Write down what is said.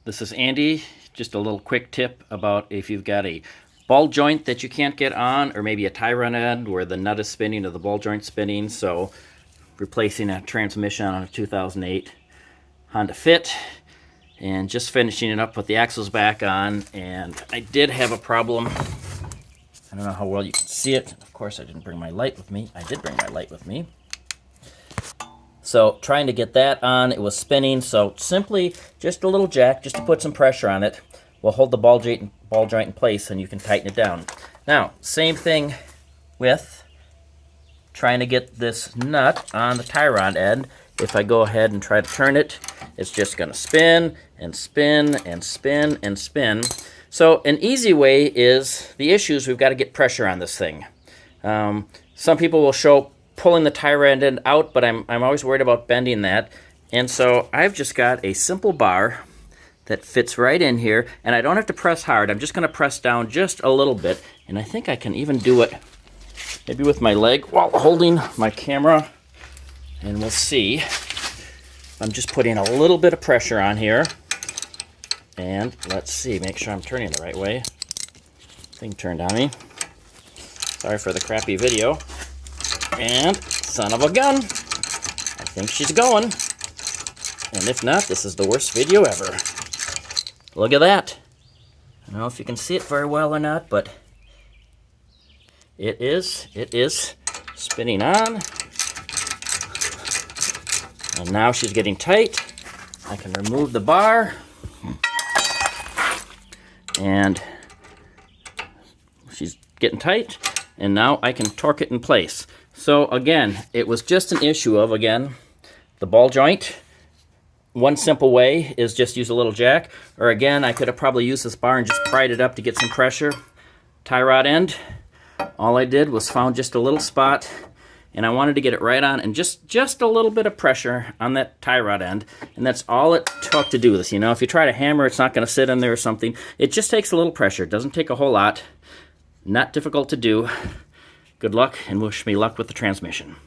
This is Andy. Just a little quick tip about if you've got a ball joint that you can't get on, or maybe a tie run end where the nut is spinning or the ball joint's spinning. So replacing a transmission on a 2008 Honda Fit and just finishing it up, put the axles back on, and I did have a problem. I don't know how well you can see it. Of course, I didn't bring my light with me. I did bring my light with me. So trying to get that on, it was spinning. So simply just a little jack, just to put some pressure on it, will hold the ball joint in place, and you can tighten it down. Now, same thing with trying to get this nut on the tie rod end. If I go ahead and try to turn it, it's just going to spin and spin and spin and spin. So an easy way is, the issue is we've got to get pressure on this thing. Some people will show pulling the tie rod end out, but I'm always worried about bending that. And so I've just got a simple bar that fits right in here, and I don't have to press hard. I'm just going to press down just a little bit, and I think I can even do it maybe with my leg while holding my camera, and we'll see. I'm just putting a little bit of pressure on here, and let's see, make sure I'm turning the right way. Thing turned on me. Sorry for the crappy video. And son of a gun, I think she's going. And if not, this is the worst video ever. Look at that. I don't know if you can see it very well or not, but it is spinning on. And now she's getting tight. I can remove the bar. And she's getting tight. And now I can torque it in place. So again, it was just an issue of, again, the ball joint. One simple way is just use a little jack. Or again, I could have probably used this bar and just pried it up to get some pressure. Tie rod end. All I did was found just a little spot, and I wanted to get it right on, and just a little bit of pressure on that tie rod end. And that's all it took to do this. You know, if you try to hammer, it's not going to sit in there or something. It just takes a little pressure. It doesn't take a whole lot. Not difficult to do. Good luck, and wish me luck with the transmission.